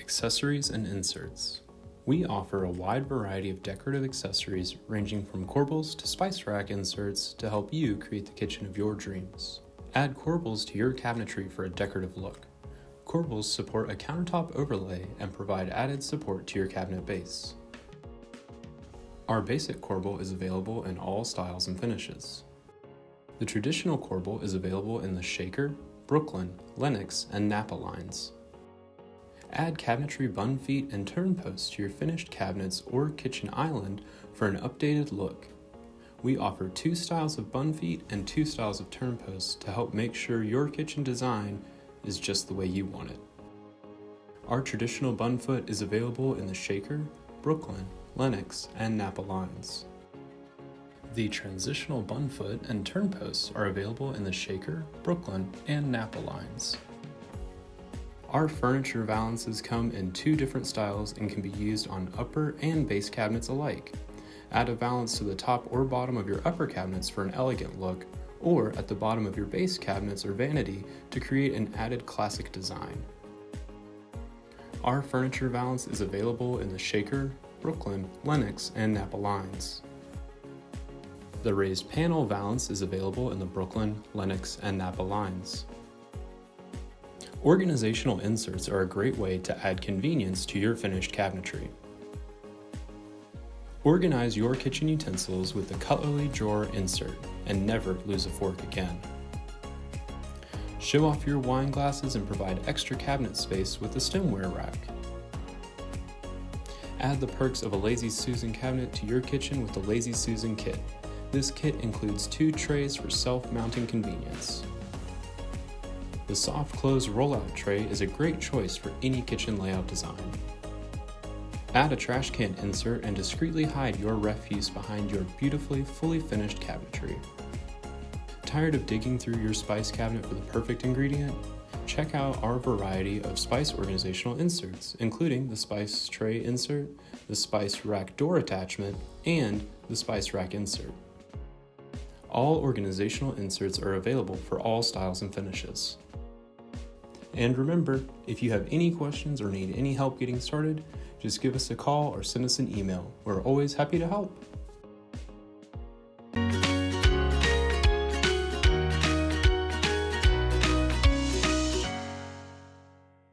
Accessories and inserts. We offer a wide variety of decorative accessories ranging from corbels to spice rack inserts to help you create the kitchen of your dreams. Add corbels to your cabinetry for a decorative look. Corbels support a countertop overlay and provide added support to your cabinet base. Our basic corbel is available in all styles and finishes. The traditional corbel is available in the Shaker, Brooklyn, Lenox, and Napa lines. Add cabinetry bun feet and turn posts to your finished cabinets or kitchen island for an updated look. We offer 2 styles of bun feet and 2 styles of turn posts to help make sure your kitchen design is just the way you want it. Our traditional bun foot is available in the Shaker, Brooklyn, Lenox, and Napa lines. The transitional bun foot and turn posts are available in the Shaker, Brooklyn, and Napa lines. Our furniture valances come in 2 different styles and can be used on upper and base cabinets alike. Add a valance to the top or bottom of your upper cabinets for an elegant look, or at the bottom of your base cabinets or vanity to create an added classic design. Our furniture valance is available in the Shaker, Brooklyn, Lenox, and Napa lines. The raised panel valance is available in the Brooklyn, Lenox, and Napa lines. Organizational inserts are a great way to add convenience to your finished cabinetry. Organize your kitchen utensils with the cutlery drawer insert and never lose a fork again. Show off your wine glasses and provide extra cabinet space with the stemware rack. Add the perks of a Lazy Susan cabinet to your kitchen with the Lazy Susan kit. This kit includes 2 trays for self-mounting convenience. The soft close rollout tray is a great choice for any kitchen layout design. Add a trash can insert and discreetly hide your refuse behind your beautifully fully finished cabinetry. Tired of digging through your spice cabinet for the perfect ingredient? Check out our variety of spice organizational inserts, including the spice tray insert, the spice rack door attachment, and the spice rack insert. All organizational inserts are available for all styles and finishes. And remember, if you have any questions or need any help getting started, just give us a call or send us an email. We're always happy to help.